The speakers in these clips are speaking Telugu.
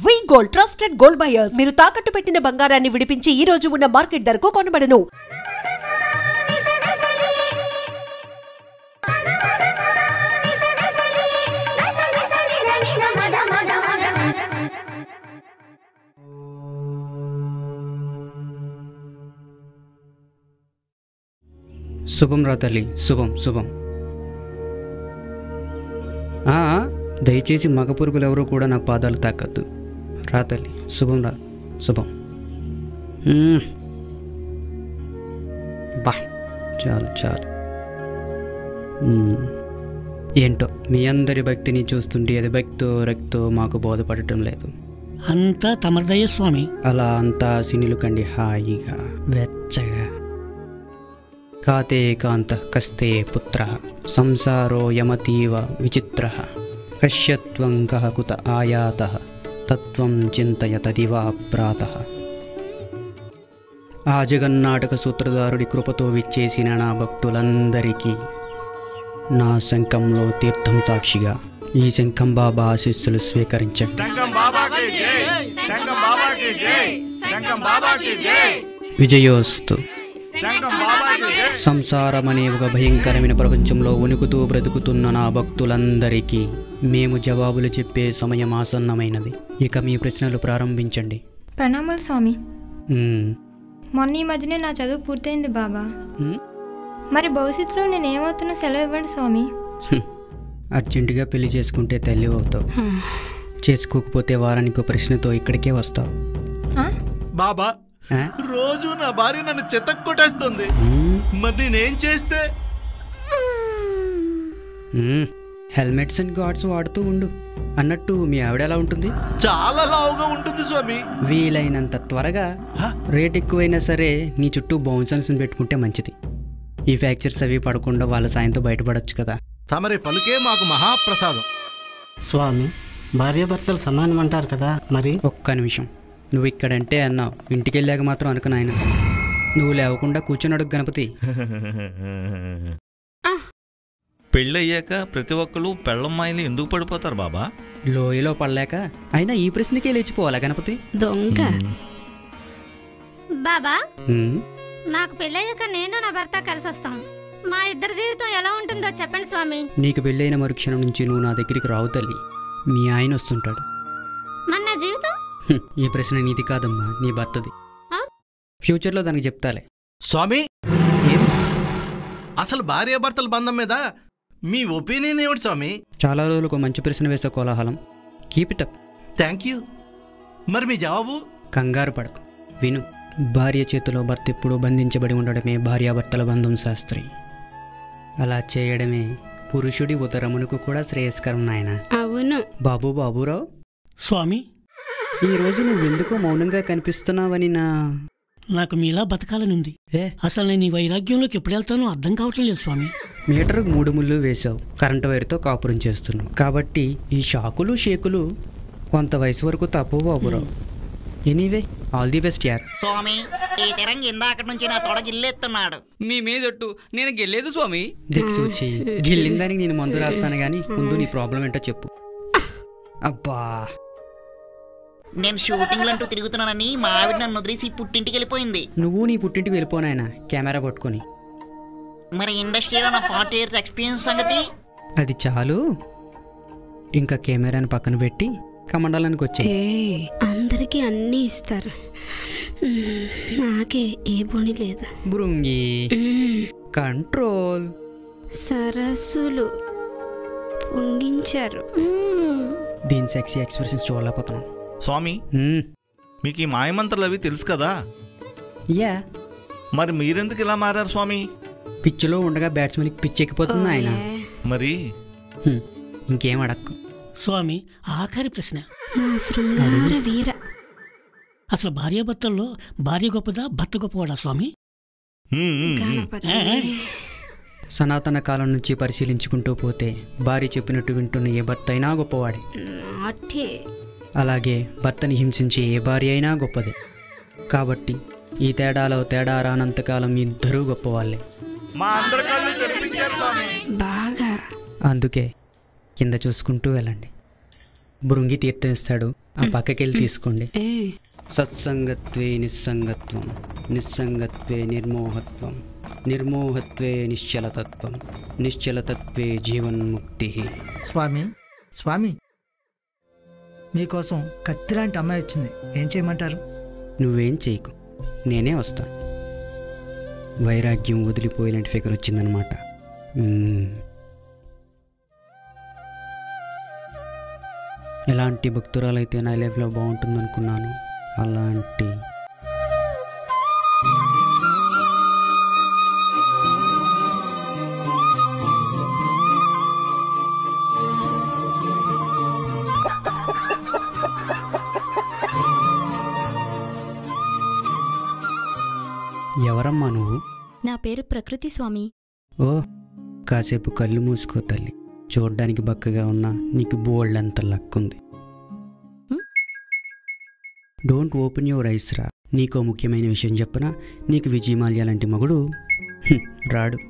వి గోల్డ్ ట్రస్టెడ్ గోల్డ్ బయర్స్. మీరు తాకట్టు పెట్టిన బంగారాన్ని విడిపించి ఈ రోజు ఉన్న మార్కెట్ ధరకు కొనబడను. శుభం రా తల్లి, శుభం శుభం. దయచేసి మగ పురుగులు ఎవరూ కూడా నా పాదాలు తాకద్దు. రా తల్లి, శుభం రా, శుభం. బా చాలు చాలు. ఏంటో మీ అందరి భక్తిని చూస్తుంటే అది భక్తో రక్తో మాకు బోధపడటం లేదు. అంతా తమర్దయ్య స్వామి. అలా అంతా సినిలు కండి హాయిగా వెచ్చగా. కాతే కాంత కస్తే పుత్ర సంసారో యమతీవ విచిత్ర కశ్యత్వం కః కుత ఆయాత తత్వం చింతయ తదివా ప్రాత. ఆ జగన్నాటక సూత్రధారుడి కృపతో విచ్చేసిన నా భక్తులందరికీ నా శంఖంలో తీర్థం సాక్షిగా ఈ శంఖం బాబా ఆశీస్సులు స్వీకరించండి. విజయోస్తు. సంసారమనే ఒక భయంకరమైన ప్రపంచంలో వణుకుతూ బ్రతుకుతున్న నా భక్తులందరికీ మేము జవాబులు చెప్పే సమయం ఆసన్నమైనది. ఇక మీ ప్రశ్నలు ప్రారంభించండి. ప్రణామాలు స్వామి. మొన్న ఈ మధ్యనే నా చదువు పూర్తయింది బాబా. మరి భవిష్యత్తులో నేను ఏమవుతున్నా సెలవు ఇవ్వండి స్వామి. అర్జెంటుగా పెళ్లి చేసుకుంటే తల్లి అవుతావు, చేసుకోకపోతే వారానికి ప్రశ్నతో ఇక్కడికే వస్తావు. బాబా, రోజు నా భార్య నన్ను చెత్త కొట్టేస్తుంది, మరి నేనేం చేస్తే? హెల్మెట్స్ అండ్ గార్డ్స్ వాడుతూ ఉండు. అన్నట్టు మీ ఆవిడ ఎలా ఉంటుంది? చాలా లావుగా ఉంటుంది స్వామి. వీలైనంత త్వరగా రేట్ ఎక్కువైనా సరే నీ చుట్టూ బౌన్సర్స్ పెట్టుకుంటే మంచిది. ఈ ఫ్రాక్చర్స్ అవి పడకుండా వాళ్ళ సాయంతో బయటపడొచ్చు కదా. తమరి పలుకే మాకు మహాప్రసాదం. స్వామి, భార్యాభర్తలు సమానం అంటారు కదా, మరి? ఒక్క నిమిషం. నువ్వు ఇక్కడంటే అన్నావు, ఇంటికి వెళ్ళాక మాత్రం అనుకు నాయన. నువ్వు లేవకుండా కూర్చొని గణపతి. పెళ్ళయ్యాక ప్రతి ఒక్కరు పెళ్ళమ్మాయిలు ఎందుకు పడిపోతారు బాబా? లోయలో పడలేక. అయినా ఈ ప్రశ్నకే లేచిపోవాలా గణపతి? దొంగ బాబా, నాకు పెళ్ళయ్యాక నేను నా భర్త కలిసి వస్తాం. మా ఇద్దరి జీవితం ఎలా ఉంటుందో చెప్పండి స్వామి. నీకు పెళ్ళైన మరుక్షణం నుంచి నువ్వు నా దగ్గరికి రావు తల్లి, మీ ఆయన వస్తుంటాడు. మన నా జీవితం? ఈ ప్రశ్న నీది కాదమ్మా, నీ భర్తది. ఫ్యూచర్లో దానికి చెప్తాలే. స్వామి, అసలు భార్యాభర్తల బంధం మీద మీ ఒపీనియన్ ఏమిటి స్వామి? చాలా రోజులకు మంచి ప్రశ్న వేసే కోలాహలం. Keep it up. Thank you. మరి మీ జవాబు? కంగారు పడకు, విను. భార్య చేతిలో భర్త ఎప్పుడూ బంధించబడి ఉండడమే భార్యాభర్తల బంధం శాస్త్రి. అలా చేయడమే పురుషుడి ఉదరమునకు కూడా శ్రేయస్కరం నాయన. అవును బాబు బాబురావు. స్వామి, ఈరోజు నువ్వెందుకో మౌనంగా కనిపిస్తున్నావని నాకు మీలా బతకాలని ఉంది. అసలు నేను ఈ వైరాగ్యంలోకి ఎప్పుడు వెళ్తానో అర్థం కావటం లేదు స్వామి. మీటర్కు 3 ముళ్ళు వేశావు, కరెంటు వైర్తో కాపురం చేస్తున్నావు. కాబట్టి ఈ షాకులు షేకులు కొంత వయసు వరకు తప్పు Baburao. Anyway, all the best యార్. స్వామి, ఈ తెరంగి ఇందాక నుంచి నా తొడ గిల్లెత్తున్నాడు. మీ మీదొట్టు నేను గెల్లేదు స్వామి. దిక్సూచి, గిల్లిందానికి నేను మందు రాస్తాను గానీ ముందు నీ ప్రాబ్లం ఏంటో చెప్పు. అబ్బా, నేను షూటింగ్లు అంటూ తిరుగుతున్నానని మా ఆవిడ నన్ను వదిలేసి పుట్టింటికి వెళ్ళిపోయింది. నువ్వు నీ పుట్టింటికి వెళ్ళిపోనాయన కెమెరా పట్టుకొని. మరి ఇండస్ట్రీలో నా 40 years ఎక్స్పీరియన్స్ సంగతి? అది చాలు, ఇంకా కెమెరాని పక్కన పెట్టి కమండలానికి వచ్చి. అందరికీ అన్నీ ఇస్తారు, నాకే ఏ బోని లేదు. బృంగి కంట్రోల్. సరస్సులు పొంగించారు. దీని సెక్సీ ఎక్స్ప్రెషన్స్ చూడలేకపోతున్నాం. స్వామి, మీకు ఈ మాయమంత్రాలు అవి తెలుసు కదా? యా. మరి మీరెందుకు ఇలా మారారు స్వామి? పిచ్చిలో ఉండగా బ్యాట్స్మెన్కి పిచ్చి ఎక్కిపోతుంది ఆయన. మరి ఇంకేం అడక్కు. స్వామి, ఆఖరి ప్రశ్న. అసలు భార్యాభర్తల్లో భార్య గొప్పదా, భర్త గొప్పవాడా స్వామి? సనాతన కాలం నుంచి పరిశీలించుకుంటూ పోతే భార్య చెప్పినట్టు వింటున్న ఏ భర్త అయినా గొప్పవాడే. అలాగే భర్తని హింసించే ఏ భార్య అయినా గొప్పదే. కాబట్టి ఈ తేడాలో తేడా రానంతకాలం ఇద్దరూ గొప్పవాళ్ళే. బాగా అందుకే కింద చూసుకుంటూ వెళ్ళండి. బృంగి తీర్థం ఇస్తాడు, ఆ పక్కకెళ్ళి తీసుకోండి. సత్సంగత్వే నిస్సంగత్వం, నిస్సంగత్వే నిర్మోహత్వం, నిర్మోహత్వే నిశ్చలతత్వం, నిశ్చలతత్వే జీవన్ముక్తి. స్వామి స్వామి, మీకోసం కత్తిలాంటి అమ్మాయి వచ్చింది, ఏం చేయమంటారు? నువ్వేం చేయకు, నేనే వస్తాను. వైరాగ్యం వదిలిపోయినట్టు ఫిగర్ వచ్చిందనమాట. ఎలాంటి భక్తురాలైతే నా లైఫ్లో బాగుంటుంది అనుకున్నాను, అలాంటి ఎవరమ్మా నువ్వు? నా పేరు ప్రకృతి స్వామి. ఓ, కాసేపు కళ్ళు మూసుకో తల్లి. చూడ్డానికి బక్కగా ఉన్నా నీకు బోల్డ్ అంత లక్కుంది. డోంట్ ఓపెన్ యువర్ ఐస్ రా. నీకో ముఖ్యమైన విషయం చెప్పనా? నీకు విజయమాల్య లాంటి మగుడు రాడు.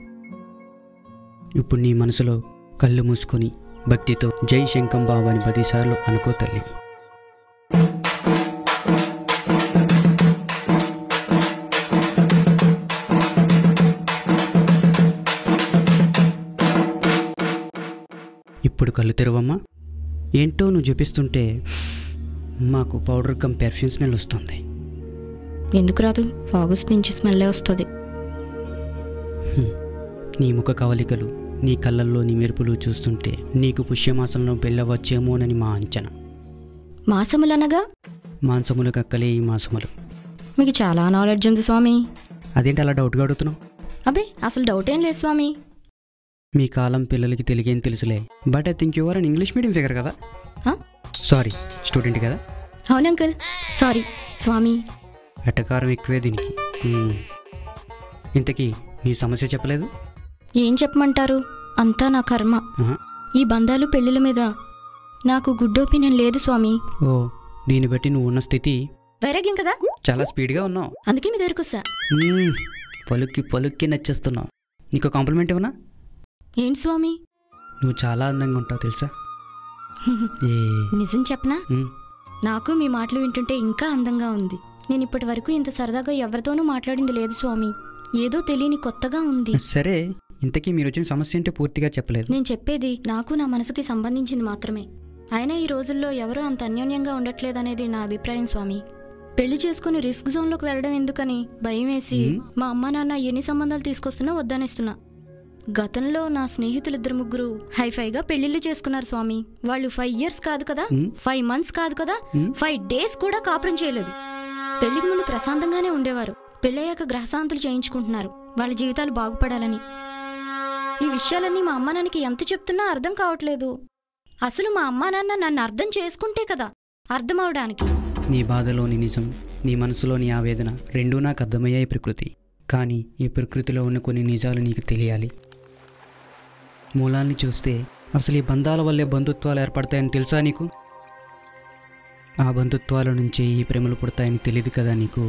ఇప్పుడు నీ మనసులో కళ్ళు మూసుకొని భక్తితో జై శంకం బాబా అని 10 సార్లు అనుకో తల్లి. ఇప్పుడు కళ్ళు తెరవమ్మా. ఏంటో నువ్వు చూపిస్తుంటే మాకు పౌడర్ కమ్ పెర్ఫ్యూమ్ స్మెల్ వస్తుంది. ఎందుకు రాదు? ఫాగస్ మించి స్మెల్లే వస్తుంది. నీ ముఖ కవలికలు, నీ కళ్ళల్లో నీ మెరుపులు చూస్తుంటే నీకు పుష్యమాసంలో పెళ్ళవచ్చేమోనని మా అంచనా. మాసములనగా? మాంసములు కక్కలే ఈ మాసములు. మీకు చాలా నాలెడ్జ్ ఉంది స్వామి. అదేంటి అలా డౌట్గా అడుగుతున్నావు? అబ్బే, అసలు డౌట్ ఏం లేదు స్వామి. మీ కాలం పిల్లలకి తెలుగేం తెలుసులే. But I think your an English medium figure కదా? సారీ, స్టూడెంట్ కదా? అవును అంకుల్, సారీ స్వామి. ఎటకారం ఎక్కువే దీనికి. ఇంతకీ నీ సమస్య చెప్పలేదు? ఏం చెప్పమంటారు, అంతా నా కర్మ. ఈ బంధాలు పెళ్ళిళ్ళ మీద నాకు గుడ్ ఒపీనియన్ లేదు స్వామి. ఓ, దీన్ని బట్టి నువ్వు ఉన్న స్థితి వైరాగ్యం కదా? చాలా స్పీడ్గా ఉన్నావు. అందుకే మీ దగ్గరకు వస్తా. పలుక్కి నచ్చేస్తున్నావు. నీకు కాంప్లిమెంట్ ఇవ్వనా? ఏంటి స్వామి? నువ్వు చాలా అందంగా ఉంటావు తెలుసా? నిజం చెప్పనా? నాకు మీ మాటలు వింటుంటే ఇంకా అందంగా ఉంది. నేను ఇప్పటి వరకు ఇంత సరదాగా ఎవరితోనూ మాట్లాడింది లేదు స్వామి. ఏదో తెలియని కొత్తగా ఉంది. సరే, ఇంతకీ మీరు వచ్చిన సమస్య ఏంటో పూర్తిగా చెప్పలేదు. నేను చెప్పేది నాకు నా మనసుకి సంబంధించింది మాత్రమే. అయినా ఈ రోజుల్లో ఎవరూ అంత అన్యోన్యంగా ఉండట్లేదనేది నా అభిప్రాయం స్వామి. పెళ్లి చేసుకుని రిస్క్ జోన్లోకి వెళ్ళడం ఎందుకని భయం వేసి మా అమ్మ నాన్న ఎన్ని సంబంధాలు తీసుకొస్తున్నా వద్దనేస్తున్నా. గతంలో నా స్నేహితులు 2-3 హైఫైగా పెళ్లిళ్ళు చేసుకున్నారు స్వామి. వాళ్ళు 5 years కాదు కదా, 5 months కాదు కదా, 5 days కూడా కాపురం చేయలేదు. పెళ్లికి ముందు ప్రశాంతంగానే ఉండేవారు. పెళ్ళయ్యాక గ్రహశాంతులు చేయించుకుంటున్నారు వాళ్ళ జీవితాలు బాగుపడాలని. ఈ విషయాలన్నీ మా అమ్మా నాన్నకి ఎంత చెప్తున్నా అర్థం కావట్లేదు. అసలు మా అమ్మా నాన్న నన్ను అర్థం చేసుకుంటే కదా అర్థం అవడానికి. నీ బాధలోని నిజం, నీ మనసులోని ఆవేదన రెండూ నాకు అర్థమయ్యాయి ప్రకృతి. కానీ ఈ ప్రకృతిలో ఉన్న కొన్ని నిజాలు నీకు తెలియాలి. మూలాన్ని చూస్తే అసలు ఈ బంధాల వల్లే బంధుత్వాలు ఏర్పడతాయని తెలుసా నీకు? ఆ బంధుత్వాల నుంచే ఈ ప్రేమలు పుడతాయని తెలియదు కదా నీకు?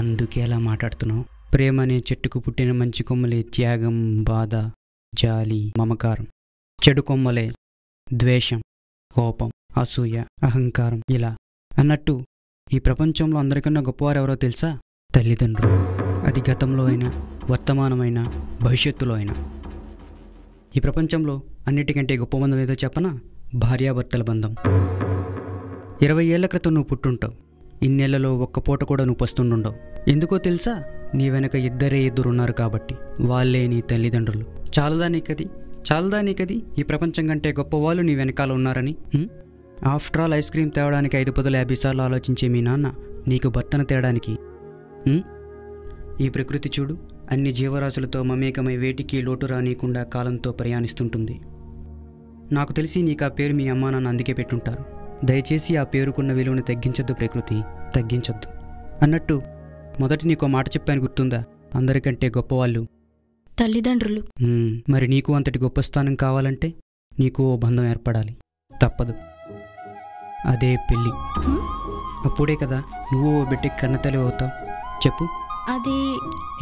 అందుకే అలా మాట్లాడుతున్నావు. ప్రేమ అనే చెట్టుకు పుట్టిన మంచి కొమ్మలే త్యాగం, బాధ, జాలి, మమకారం. చెడు కొమ్మలే ద్వేషం, కోపం, అసూయ, అహంకారం. ఇలా అన్నట్టు ఈ ప్రపంచంలో అందరికన్నా గొప్పవారు ఎవరో తెలుసా? తల్లిదండ్రులు. అది గతంలో అయినా, వర్తమానమైనా, భవిష్యత్తులో అయినా. ఈ ప్రపంచంలో అన్నిటికంటే గొప్ప బంధం ఏదో చెప్పనా? భార్యాభర్తల బంధం. 20 ఏళ్ల క్రితం నువ్వు పుట్టుంటావు. ఇన్నేళ్లలో ఒక్క పూట కూడా నువ్వు పస్తుండవు. ఎందుకో తెలుసా? నీ వెనక ఇద్దరు ఉన్నారు కాబట్టి. వాళ్ళే నీ తల్లిదండ్రులు. చాలదా నీకది ఈ ప్రపంచం కంటే గొప్ప వాళ్ళు నీ వెనకాల ఉన్నారని? ఆఫ్టర్ ఆల్ ఐస్ క్రీమ్ తేవడానికి 550 సార్లు ఆలోచించే మీ నాన్న నీకు భర్తను తేడానికి. ఈ ప్రకృతి చూడు, అన్ని జీవరాశులతో మమేకమై వేటికి లోటు రానియకుండా కాలంతో ప్రయాణిస్తుంటుంది. నాకు తెలిసి నీకు ఆ పేరు మీ అమ్మా నాన్న అందుకే పెట్టుంటారు. దయచేసి ఆ పేరుకున్న విలువను తగ్గించొద్దు ప్రకృతి, తగ్గించొద్దు. అన్నట్టు మొదటి నీకో మాట చెప్పాను గుర్తుందా? అందరికంటే గొప్పవాళ్ళు తల్లిదండ్రులు. మరి నీకు అంతటి గొప్ప స్థానం కావాలంటే నీకు ఓ బంధం ఏర్పడాలి. తప్పదు, అదే పెళ్ళి. అప్పుడే కదా నువ్వు ఓ బిడ్డకి కన్నతల్లి అవుతావు. చెప్పు. అది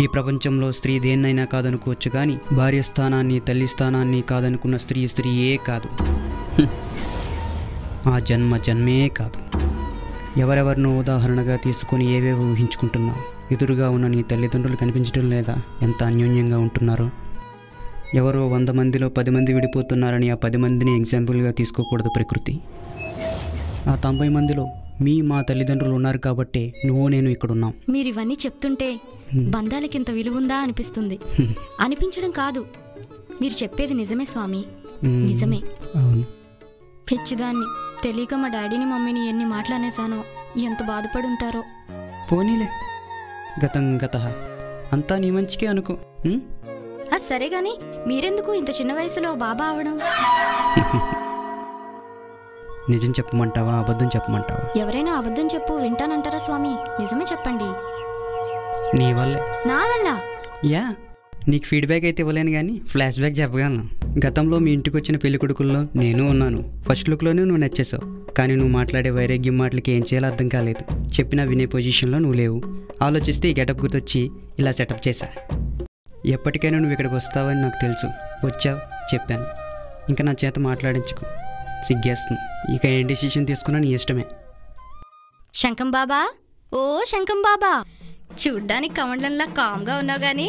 ఈ ప్రపంచంలో స్త్రీ దేన్నైనా కాదనుకోవచ్చు, కానీ భార్య స్థానాన్ని, తల్లి స్థానాన్ని కాదనుకున్న స్త్రీయే కాదు. ఆ జన్మే కాదు. ఎవరెవరినో ఉదాహరణగా తీసుకొని ఏవేవో ఊహించుకుంటున్నావు. ఎదురుగా ఉన్న నీ తల్లిదండ్రులు కనిపించడం లేదా ఎంత అన్యోన్యంగా ఉంటున్నారో. ఎవరో 100 మందిలో 10 మంది విడిపోతున్నారని ఆ 10 మందిని ఎగ్జాంపుల్గా తీసుకోకూడదు ప్రకృతి. ఆ 90 మందిలో మా తల్లిదండ్రులు ఉన్నారు కాబట్టి నువ్వు నేను ఇక్కడున్నాం. మీరు ఇవన్నీ చెప్తుంటే బంధాలకి ఇంత విలువ ఉందా అనిపిస్తుంది. అనిపించడం కాదు, మీరు చెప్పేది నిజమే స్వామి, నిజమే. అవును. పిచ్చిదాన్ని తెలియక మా డాడీని మమ్మీని ఎన్ని మాటలు అనేసానో, ఎంత బాధపడి ఉంటారో. పోనీలే, గతం గతః, అంతా నీ మంచికే అనుకో. సరే గాని మీరెందుకు ఇంత చిన్న వయసులో బాబా అవడం? నిజం చెప్పమంటావా అబద్ధం చెప్పమంటావా? ఎవరైనా అబద్ధం చెప్పు వింటానంటారా స్వామి? నిజమే చెప్పండి. నీ వల్లే. నా వల్ల? యా, నీకు ఫీడ్బ్యాక్ అయితే ఇవ్వలేను కానీ ఫ్లాష్ బ్యాక్ చెప్పగలను. గతంలో మీ ఇంటికి వచ్చిన పెళ్లి కొడుకుల్లో నేను ఉన్నాను. ఫస్ట్ లుక్లోనే నువ్వు నచ్చేసావు, కానీ నువ్వు మాట్లాడే వైరాగ్యం మాటలకి ఏం చేయాలో అర్థం కాలేదు. చెప్పినా వినే పొజిషన్లో నువ్వు లేవు. ఆలోచిస్తే ఈ గెటప్ గుర్తొచ్చి ఇలా సెటప్ చేశా. ఎప్పటికైనా నువ్వు ఇక్కడికి వస్తావని నాకు తెలుసు. వచ్చావు, చెప్పాను. ఇంకా నా చేత మాట్లాడించుకో, సిగ్గేస్తుంది. ఇక ఏం డెసిషన్ తీసుకున్నా నీ ఇష్టమే. శంకం బాబా, ఓ శంకం బాబా, చూడ్డానికి కమండలంలా కామ్గా ఉన్నావు గానీ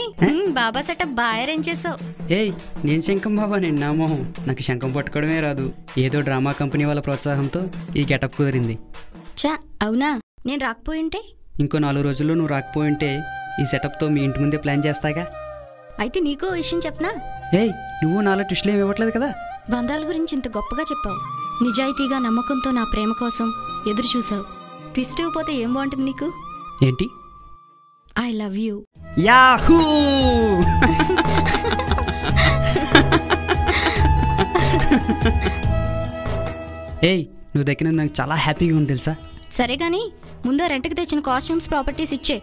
బాబా సెటప్ బాగా అరేంజ్ చేసావు. ఏయ్, నేను శంకం బాబా, నేను నా మొహం. నాకు శంకం పట్టుకోవడమే రాదు. ఏదో డ్రామా కంపెనీ వాళ్ళ ప్రోత్సాహంతో ఈ గెటప్ కుదిరింది. చా, అవునా? నేను రాకపోయింటే? ఇంకో 4 రోజుల్లో నువ్వు రాకపోయింటే ఈ సెటప్తో మీ ఇంటి ముందే ప్లాన్ చేస్తాగా. అయితే నీకో విషయం చెప్పనా? ఏయ్, నువ్వు నాలో ట్విస్ట్లు ఏమి ఇవ్వట్లేదు కదా. బంధాల గురించి ఇంత గొప్పగా చెప్పావు. నిజాయితీగా నమ్మకంతో నా ప్రేమ కోసం ఎదురు చూసావు. ట్విస్ట్ ఇవ్వకపోతే ఏం బాగుంటుంది నీకు? ఏంటి? I love you. యాహూ! ఏయ్, నువ్వు దక్కినందుకు నాకు చాలా హ్యాపీగా ఉంది తెలుసా. సరే గాని ముందు రెంట్కి తెచ్చిన కాస్ట్యూమ్స్ ప్రాపర్టీస్ ఇచ్చే.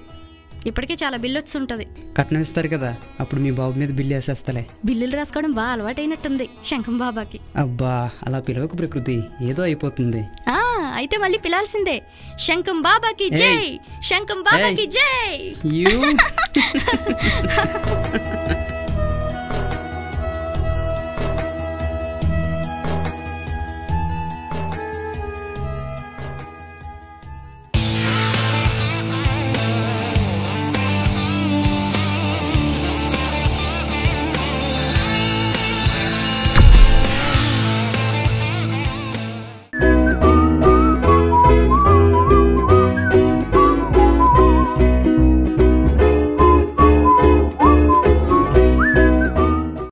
ఇప్పటికే చాలా బిల్లు వచ్చి ఉంటుంది. కట్నం ఇస్తారు కదా, అప్పుడు మీ బాబు మీద బిల్లు వేసేస్తలే. బిల్లులు రాసుకోవడం బాగా అలవాటైనట్టుంది శంకం బాబాకి. అబ్బా, అలా పిలవకు ప్రకృతి, ఏదో అయిపోతుంది. అయితే మళ్ళీ పిలాల్సిందే. శంకం బాబాకి జై, శంకం బాబాకి జై.